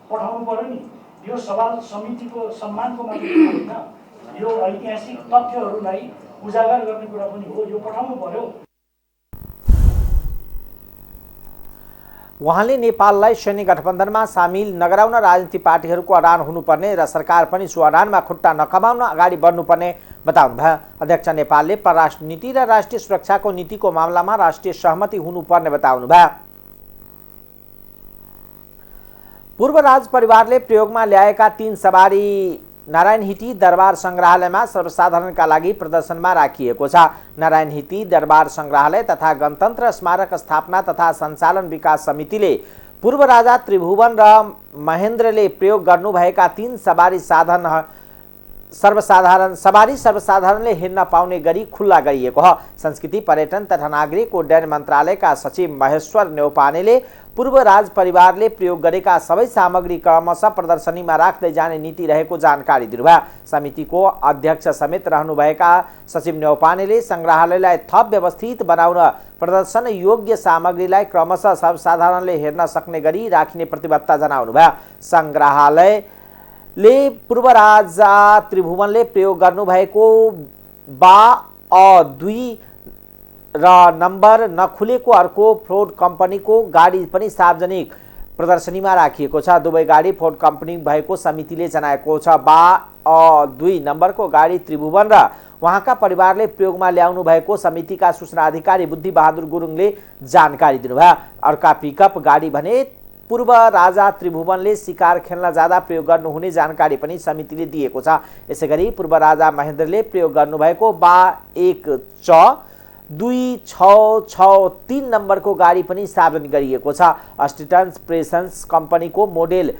पठाउनु पर्यो नि। यो सवाल समितिको सम्मानको मात्रै होइन, यो ऐतिहासिक तथ्यहरूलाई उजागर गर्ने कुरा पनि हो, यो पठाउनु पर्यो। उहाँले नेपाललाई सैन्य गठबन्धनमा सामेल नगराउन राजनीतिक पार्टीहरूको अडान हुनुपर्ने र सरकार पनि सो अडानमा खुट्टा नकमाउन अगाडि बढ्नुपर्ने बताउनुभयो। अध्यक्ष नेपालले परराष्ट्र नीति र राष्ट्रिय सुरक्षाको नीतिको मामलामा राष्ट्रिय सहमति हुनुपर्ने बताउनुभयो। पूर्व राज परिवारले प्रयोगमा ल्याएका 3 सवारी नारायणहिटी दरबार संग्रहालयमा सर्वसाधारणका लागि प्रदर्शनमा राखिएको छ। नारायणहिटी दरबार संग्रहालय तथा गणतन्त्र स्मारक स्थापना तथा सञ्चालन विकास समितिले पूर्व राजा त्रिभुवन र महेन्द्रले प्रयोग गर्नुभएका 3 सवारी साधन सर्वसाधारणले हेर्न पाउने गरी खुल्ला गरिएको हो। संस्कृति पर्यटन तथा नागरिक उड्डयन मन्त्रालयका सचिव महेश्वर न्यौपानेले पूर्व राज परिवारले प्रयोग गरेका सबै सामग्री क्रमशः प्रदर्शनीमा राख्दै जाने नीति रहेको जानकारी दिनुभयो। समितिको अध्यक्ष समेत रहनुभएका सचिव न्यौपानेले संग्रहालयलाई थप व्यवस्थित बनाउन प्रदर्शन योग्य सामग्रीलाई क्रमशः सर्वसाधारणले हेर्न सक्ने गरी राखिने प्रतिबद्धता जनाउनुभयो। संग्रहालयले पूर्व राजा त्रिभुवनले प्रयोग गर्नुभएको बा-2 र नम्बर नखुलेको अर्को फोर्ड कम्पनीको गाडी पनि सार्वजनिक प्रदर्शनीमा राखिएको छ। दुवै गाडी फोर्ड कम्पनी भएको समितिले जनाएको छ। बा-2 नम्बरको गाडी त्रिभुवन र उहाँका परिवारले प्रयोगमा ल्याउनु भएको समितिका सूचना अधिकारी बुद्धि बहादुर गुरुङले जानकारी दिनुभयो। अर्का पिकअप गाडी भने पूर्व राजा त्रिभुवनले शिकार खेल्न जाँदा प्रयोग गर्नुहुने जानकारी पनि समितिले दिएको छ। यसैगरी पूर्व राजा महेन्द्रले प्रयोग गर्नुभएको बा-1 2663 नम्बरको गाडी पनि सार्वजनिक गरिएको छ। अस्टिटन्स प्रेसन्स कम्पनीको मोडेल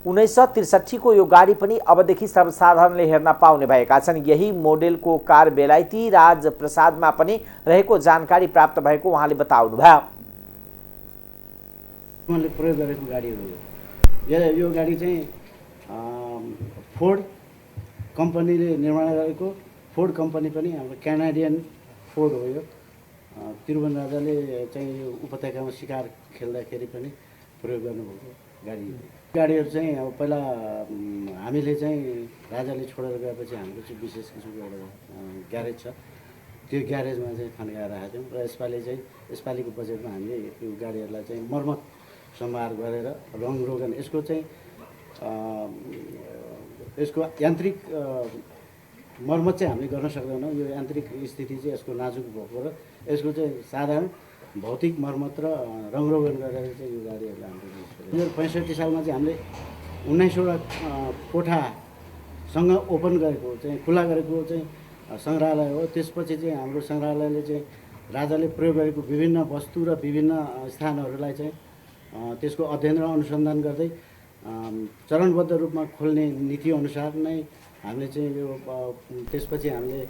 1963 को यो गाडी पनि अबदेखि सर्वसाधारणले हेर्न पाउने भएका छन्। यही मोडेलको कार बेलायती राजप्रसादमा पनि रहेको जानकारी प्राप्त भएको उहाँले बताउनुभयो। उहाँले प्रयोग गरेको गाडी हो यो गाडी चाहिँ फोर्ड कम्पनीले निर्माण गरेको फोर्ड कम्पनी पनि हाम्रो क्यानाडियन फोर्ड हो। यो त्रिभुवन राजाले चाहिँ यो उपत्यकामा शिकार खेल्दाखेरि पनि प्रयोग गर्नुभएको गाडीहरू चाहिँ अब पहिला हामीले चाहिँ राजाले छोडेर गएपछि हाम्रो चाहिँ विशेष किसिमको एउटा ग्यारेज छ। त्यो ग्यारेजमा चाहिँ खन्काएर राखेको थियौँ र यसपालिको बजेटमा हामीले यो गाडीहरूलाई चाहिँ मर्मत सम्हार गरेर रङरोगन यसको यान्त्रिक मर्मत चाहिँ हामीले गर्न सक्दैनौँ। यो यान्त्रिक स्थिति चाहिँ यसको नाजुक भएको र यसको चाहिँ साधारण भौतिक मर्मत र रङरोगन गरेर चाहिँ यो गाडीहरूलाई हामीले 2065 सालमा चाहिँ हामीले 19वटा कोठासँग ओपन गरेको चाहिँ खुला गरेको चाहिँ सङ्ग्रहालय हो। त्यसपछि चाहिँ हाम्रो सङ्ग्रहालयले चाहिँ राजाले प्रयोग गरेको विभिन्न वस्तु र विभिन्न स्थानहरूलाई चाहिँ त्यसको अध्ययन र अनुसन्धान गर्दै चरणबद्ध रूपमा खोल्ने नीति अनुसार नै हामीले चाहिँ यो त्यसपछि हामीले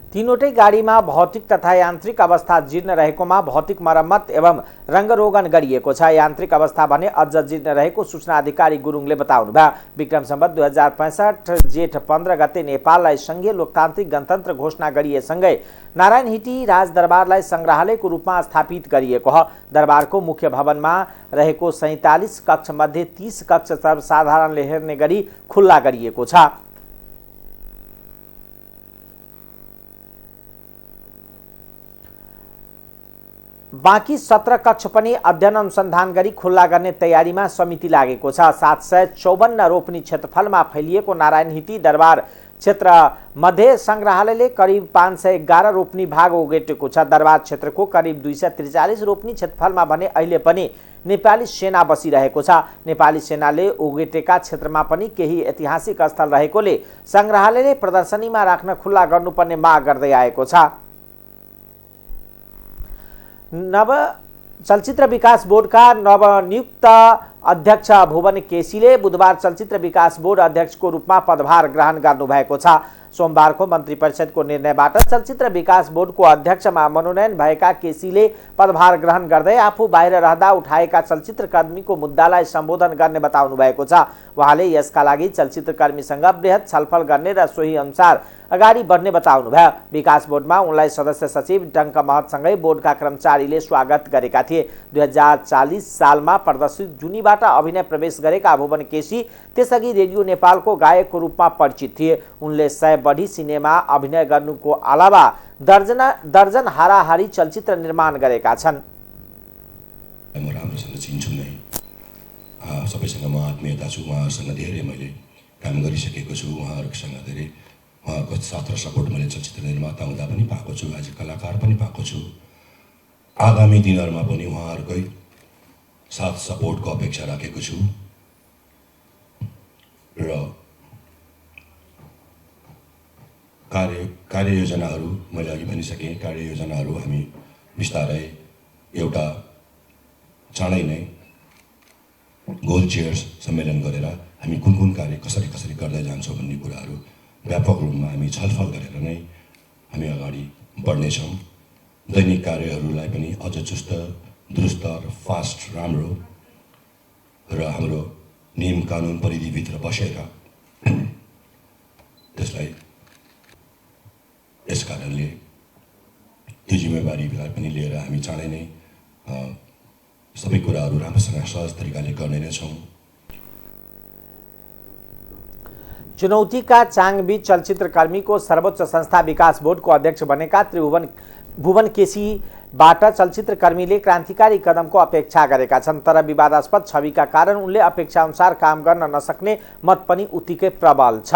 तीनवटै गाडीमा भौतिक तथा यान्त्रिक अवस्था जीर्ण रहेकोमा भौतिक मरम्मत एवं रङ्गरोगन गरिएको छ। यान्त्रिक अवस्था भने अझ जीर्ण रहेको सूचना अधिकारी गुरुङले बताउनुभयो। विक्रम सम्वत 2065 जेठ 15 गते नेपाललाई संघीय लोकतान्त्रिक गणतन्त्र घोषणा गरिएसँगै नारायण हिटी राजदरबारलाई संग्रहालयको रूपमा स्थापित गरिएको हो। दरबारको मुख्य भवनमा रहेको 47 कक्ष मध्ये 30 कक्ष सर्वसाधारणले हेर्ने गरी खुल्ला गरिएको छ। बाँकी 17 कक्ष पनि अध्ययन अनुसन्धान गरी खुल्ला गर्ने तयारीमा समिति लागेको छ। 754 रोपनी क्षेत्रफलमा फैलिएको नारायण हिटी दरबार क्षेत्र मध्ये संग्रहालयले करिब 511 रोपनी भाग ओगटेको छ। दरबार क्षेत्रको करिब 243 रोपनी क्षेत्रफलमा भने अहिले पनि नेपाली सेना बसिरहेको छ। नेपाली सेनाले ओगटेका क्षेत्रमा पनि केही ऐतिहासिक स्थल रहेकोले संग्रहालयले प्रदर्शनीमा राख्न खुल्ला गर्नुपर्ने माग गर्दै आएको छ। नव चलचित्र विकास बोर्डका नवनियुक्त अध्यक्ष भुवन केसीले बुधबार चलचित्र विकास बोर्ड अध्यक्षको रूपमा पदभार ग्रहण गर्नुभएको छ। सोमबारको मन्त्री परिषदको निर्णयबाट चलचित्र विकास बोर्डको अध्यक्षमा मनोनयन भएका केसीले पदभार ग्रहण गर्दै आफू बाहिर रहँदा उठाएका चलचित्रकर्मीको मुद्दालाई सम्बोधन गर्ने बताउनु भएको छ। उहाँले यसका लागि चलचित्रकर्मीसँग बृहत छलफल गर्ने र सोही अनुसार अगाडि बढ्ने बताउनुभयो। विकास बोर्डमा उनलाई सदस्य सचिव टङ्क महतसँगै बोर्डका कर्मचारीले स्वागत गरेका थिए। 2040 सालमा प्रदर्शित जुनीबाट अभिनय प्रवेश गरेका भुवन केसी त्यसअघि रेडियो नेपालको गायकको रूपमा परिचित थिए। उनले 100 बढी सिनेमा अभिनय गर्नुको अलावा दर्जन हाराहारी चलचित्र निर्माण गरेका छन्। म राम्रोसँग चिन्छु नै, सबैसँग म आत्मीयता छु। उहाँहरूसँग धेरै मैले काम गरिसकेको छु। उहाँहरूसँग धेरै उहाँहरूको साथ र सपोर्ट मैले चलचित्र निर्माता हुँदा पनि पाएको छु, आज कलाकार पनि पाएको छु। आगामी दिनहरूमा पनि उहाँहरूकै साथ सपोर्टको अपेक्षा राखेको छु र कार्ययोजनाहरू मैले अघि भनिसकेँ। कार्ययोजनाहरू हामी बिस्तारै एउटा चाँडै नै गोल चेयर्स सम्मेलन गरेर हामी कुन कुन कार्य कसरी गर्दै जान्छौँ भन्ने कुराहरू व्यापक रूपमा हामी छलफल गरेर नै हामी अगाडि बढ्नेछौँ। दैनिक कार्यहरूलाई पनि अझ चुस्त दुरुस्त र फास्ट राम्रो र हाम्रो नियम कानुन परिधिभित्र बसेर त्यसलाई यस कारणले त्यो जिम्मेवारीलाई पनि लिएर हामी चाँडै नै सबै कुराहरू राम्रोसँग सहज तरिकाले गर्ने नै छौँ। चुनौती का चाङबीच चलचित्रकर्मी को सर्वोच्च संस्था विकास बोर्ड को अध्यक्ष बनेका त्रिभुवन भुवन केसीबाट चलचित्रकर्मीले क्रान्तिकारी कदमको अपेक्षा गरेका छन्, तर विवादास्पद छविका कारण उनले अपेक्षा अनुसार काम गर्न नसक्ने मत पनि उत्तिकै प्रबल छ।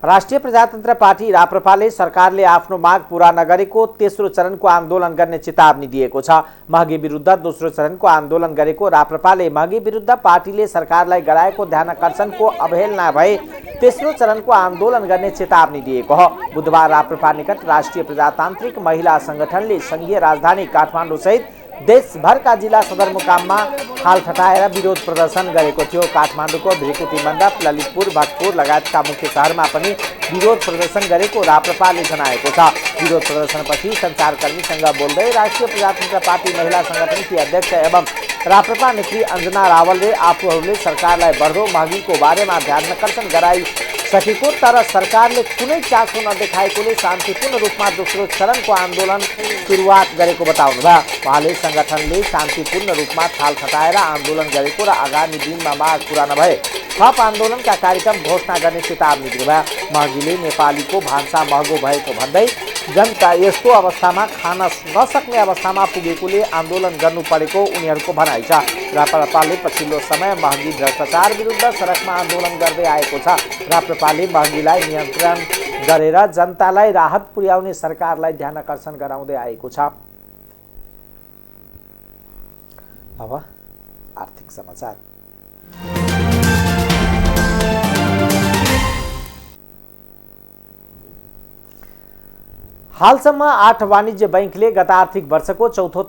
राष्ट्रिय प्रजातन्त्र पार्टी राप्रपाले सरकारले आफ्नो माग पूरा नगरेको तेस्रो चरणको आन्दोलन गर्ने चेतावनी दिएको छ। महँगी विरुद्ध दोस्रो चरणको आन्दोलन गरेको राप्रपाले महँगी विरुद्ध पार्टीले सरकारलाई गराएको ध्यानाकर्षणको अवहेलना भए तेस्रो चरणको आन्दोलन गर्ने चेतावनी दिएको हो। बुधबार राप्रपा निकट राष्ट्रिय प्रजातान्त्रिक महिला संगठनले संघीय राजधानी काठमाडौँ सहित देशभरका जिल्ला सदरमुकाममा हाल ठटाएर विरोध प्रदर्शन गरेको थियो। काठमाडौँको भृकुटी मण्डप, ललितपुर, भक्तपुर लगायतका मुख्य शहरमा पनि विरोध प्रदर्शन गरेको राप्रपाले जनाएको छ। विरोध प्रदर्शनपछि सञ्चारकर्मीसँग बोल्दै राष्ट्रिय प्रजातन्त्र पार्टी महिला संगठनकी अध्यक्ष एवं राप्रपा नेत्री अञ्जना रावलले आफूहरूले सरकारलाई बढ्दो महँगीको बारेमा ध्यानाकर्षण गराइसकेको तर सरकारले कुनै चासो नदेखाएकोले शान्तिपूर्ण रूपमा दोस्रो चरणको आन्दोलन सुरुवात गरेको बताउनुभयो। उहाँले संगठनले शान्तिपूर्ण रूपमा थाल खटाएर आन्दोलन गरेको र आगामी दिनमा माग पूरा नभए थप आन्दोलनका कार्यक्रम घोषणा गर्ने चेतावनी दिनुभयो। महँगीले नेपालीको भान्सा महँगो भएको भन्दै जनता यस्तो अवस्थामा खान नसक्ने अवस्थामा पुगेकोले आन्दोलन गर्नु परेको उनीहरूको भनाइ छ। राप्रपाले पछिल्लो समय महँगी भ्रष्टाचार विरुद्ध सडकमा आन्दोलन गर्दै आएको छ। राप्रपाले महँगीलाई नियन्त्रण गरेर जनतालाई राहत पुर्याउने सरकारलाई ध्यानाकर्षण गराउँदै आएको छ। अब आर्थिक समाचार। हालसम्म 8 वाणिज्य बैंकले गत आर्थिक वर्षको चौथो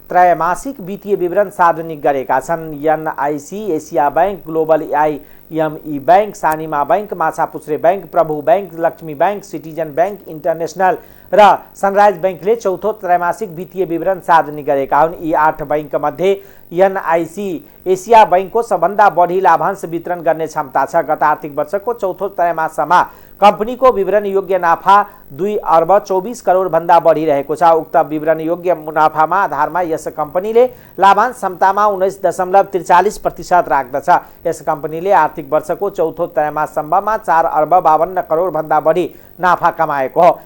त्रैमासिक वित्तीय विवरण सार्वजनिक गरेका छन्। NIC, Asia bank, global IME bank, Sanima bank, Machhapuchchhre bank, Prabhu bank, Laxmi bank, citizen bank international र सनराइज बैंकले चौथो त्रैमासिक वित्तीय विवरण सार्वजनिक गरेका हुन्। यी 8 बैंक मध्ये एनआईसी एसिया बैंकको सबभन्दा बढी लाभांश वितरण गर्ने क्षमता छ। गत आर्थिक वर्षको चौथो त्रैमासमा कम्पनीको विवरण योग्य नाफा 2 अर्ब 24 करोड भन्दा बढी रहेको छ। उक्त विवरण योग्य मुनाफामा आधारमा यस कम्पनीले लाभांश क्षमतामा 19.43% राख्दछ। यस कम्पनीले आर्थिक वर्षको चौथो त्रैमाससम्ममा 4 अर्ब 52 करोड भन्दा बढी नाफा कमाएको हो।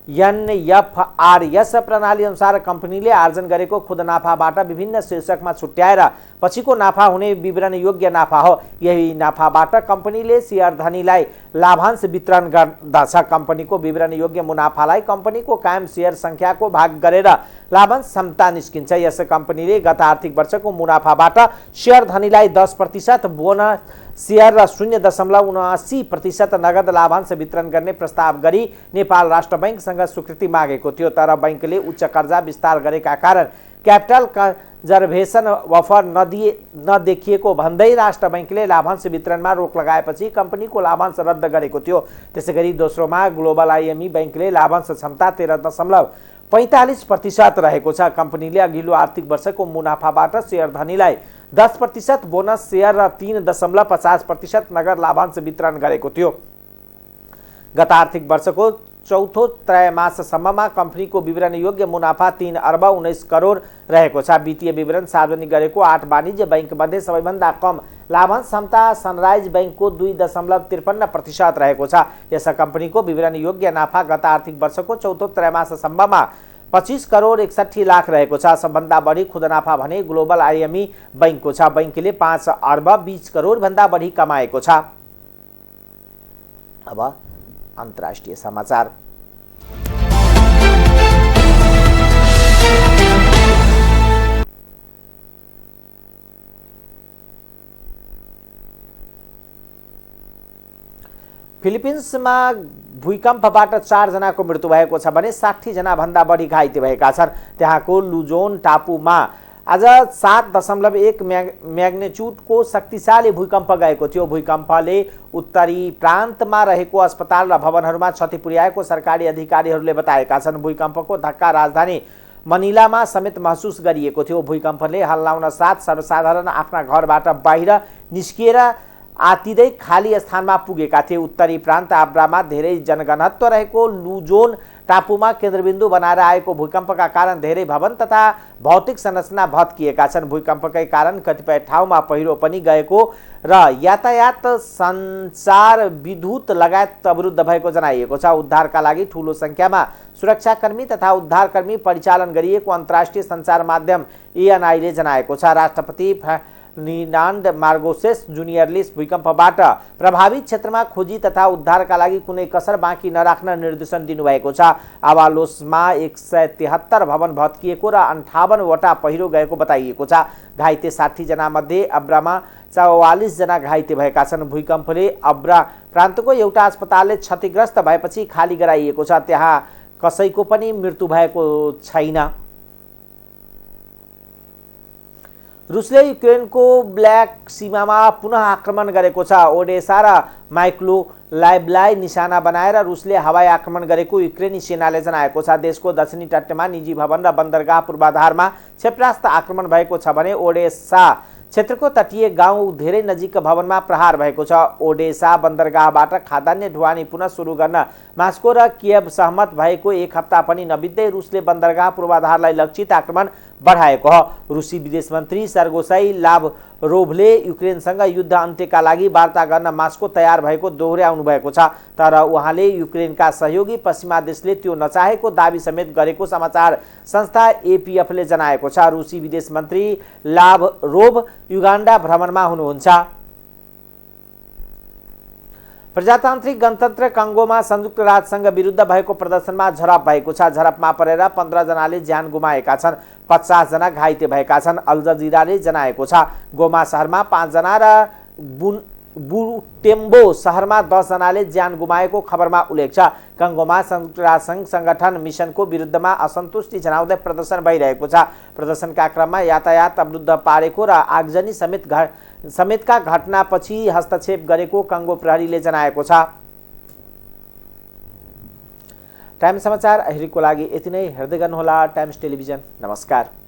एनएफआरएस प्रणाली अनुसार कम्पनीले आर्जन गरेको खुद नाफाबाट विभिन्न शीर्षकमा छुट्याएर पछिको नाफा हुने विवरण योग्य नाफा हो। यही नाफाबाट कम्पनीले शेयर धनीलाई लाभांश वितरण गर्दछ। कम्पनीको विवरण योग्य मुनाफालाई कम्पनीको कायम शेयर संख्याको भाग गरेर लाभांश क्षमता निस्किन्छ। यस कम्पनीले गत आर्थिक वर्षको मुनाफाबाट शेयर धनीलाई 10% बोनस शेयर र 0.79% नगद लाभांश वितरण गर्ने प्रस्ताव गरी नेपाल राष्ट्र बैंकसँग स्वीकृति मागेको थियो, तर बैंकले उच्च कर्जा विस्तार गरेका कारण क्यापिटल कन्जर्भेसन बफर नदेखिएको भन्दै राष्ट्र बैंकले लाभांश वितरणमा रोक लगाएपछि कम्पनीको लाभांश रद्द गरेको थियो। त्यसैगरी दोस्रोमा ग्लोबल आईएमई बैंकले लाभांश क्षमता 13.45% रहेको छ। कम्पनीले अघिल्लो आर्थिक वर्षको मुनाफाबाट शेयर धनीलाई 10% बोनस शेयर र 3.50% नगद लाभांश वितरण गरेको थियो। गत आर्थिक वर्षको चौथो त्रैमाससम्ममा कम्पनीको विवरण योग्य मुनाफा 3 अर्ब 19 करोड रहेको छ। वित्तीय विवरण सार्वजनिक गरेको 8 वाणिज्य बैंक मध्ये सबैभन्दा कम लाभांश क्षमता सनराइज बैंकको 2.53% रहेको छ। यस कम्पनीको विवरण योग्य नाफा गत आर्थिक वर्षको चौथो त्रैमाससम्ममा 25 करोड 61 लाख रहेको छ। सबभन्दा बढी खुद नाफा भने ग्लोबल आईएमई बैंकको छ। बैंकले 5 अर्ब 20 करोड भन्दा बढी कमाएको छ। अब अन्तर्राष्ट्रिय समाचार। फिलिपिन्समा भूकम्पबाट 4 जनाको मृत्यु भएको छ भने 60 जना भन्दा बढी घाइते भएका छन्। त्यहाँको लुजोन टापुमा आज 7.1 म्याग्नेच्युडको शक्तिशाली भूकम्प गएको थियो। भूकम्पले उत्तरी प्रान्तमा रहेको अस्पताल र भवनहरूमा क्षति पुर्याएको सरकारी अधिकारीहरूले बताएका छन्। भूकम्पको धक्का राजधानी मनिलामा समेत महसुस गरिएको थियो। भूकम्पले हल्लाउन साथ सर्वसाधारण आफ्ना घरबाट बाहिर निस्किएर आतिदै खाली स्थानमा पुगेका थिए। उत्तरी प्रान्त आब्रामा धेरै जनघनत्व रहेको लुजोन टापुमा केन्द्रबिन्दु बनाएर आएको भूकम्पका कारण धेरै भवन तथा भौतिक संरचना भत्किएका छन्। भूकम्पकै कारण कतिपय ठाउँमा पहिरो पनि गएको र यातायात, सञ्चार, विद्युत लगायत अवरुद्ध भएको जनाइएको छ। उद्धारका लागि ठूलो संख्यामा सुरक्षाकर्मी तथा उद्धारकर्मी परिचालन गरिएको अन्तर्राष्ट्रिय सञ्चार माध्यम ANI ले जनाएको छ। राष्ट्रपति फर्डिनान्ड मार्कोस जुनियरले भूकम्पबाट प्रभावित क्षेत्रमा खोजी तथा उद्धारका लागि कुनै कसर बाँकी नराख्न निर्देशन दिनुभएको छ। आवालोसमा 173 भवन भत्किएको र 58 वटा पहिरो गएको बताइएको छ। घाइते 60 जना मध्ये अब्रामा 44 जना घाइते भएका छन्। भूकम्पले अब्रा प्रान्तको एउटा अस्पतालले क्षतिग्रस्त भएपछि खाली गराइएको छ। त्यहाँ कसैको पनि मृत्यु भएको छैन। रुसले युक्रेनको ब्ल्याक सीमामा पुनः आक्रमण गरेको छ। ओडेसा र माइकोलाइवलाई निशाना बनाएर रुसले हवाई आक्रमण गरेको युक्रेनी सेनाले जनाएको छ। देशको दक्षिणी तटमा निजी भवन र बन्दरगाह पूर्वाधारमा क्षेपणास्त्र आक्रमण भएको छ भने ओडेसा क्षेत्रको तटीय गाउँ धेरै नजिक भवनमा प्रहार भएको छ। ओडेसा बन्दरगाहबाट खाद्यान्न ढुवानी पुनः सुरु गर्न मास्को र कियव सहमत भएको एक हप्ता पनि नबित्दै रुसले बन्दरगाह पूर्वाधारलाई लक्षित आक्रमण बढाएको हो। रुसी विदेश मन्त्री सर्गोसाई लाभरोभले युक्रेनसँग युद्ध अन्त्यका लागि वार्ता गर्न मास्को तयार भएको दोहोर्याउनु भएको छ। तर उहाँले युक्रेनका सहयोगी पश्चिमा देशले त्यो नचाहेको दाबी समेत गरेको समाचार संस्था APF ले जनाएको छ। रुसी विदेश मन्त्री लाभरोभ युगान्डा भ्रमणमा हुनुहुन्छ। प्रजातान्त्रिक गणतन्त्र कङ्गोमा संयुक्त राष्ट्रसङ्घ विरुद्ध भएको प्रदर्शनमा झडप भएको छ। झडपमा परेर 15 जनाले ज्यान गुमाएका छन्, 50 जना घाइते भएका छन्। अल जजिराले जनाएको छ। गोमा शहरमा 5 जना र बुटेम्बो शहरमा 10 जनाले ज्यान गुमाएको खबरमा उल्लेख छ। कङ्गोमा संयुक्त राष्ट्रसङ्घ संगठन मिसनको विरुद्धमा असन्तुष्टि जनाउँदै प्रदर्शन भइरहेको छ। प्रदर्शनका क्रममा यातायात अवरुद्ध पारेको र आगजनी समेतका घटनापछि हस्तक्षेप गरेको कङ्गो प्रहरीले जनाएको छ। टाइम्स समाचार अहिलेको लागि यति नै। हेर्दै गर्नुहोला टाइम्स टेलिभिजन। नमस्कार।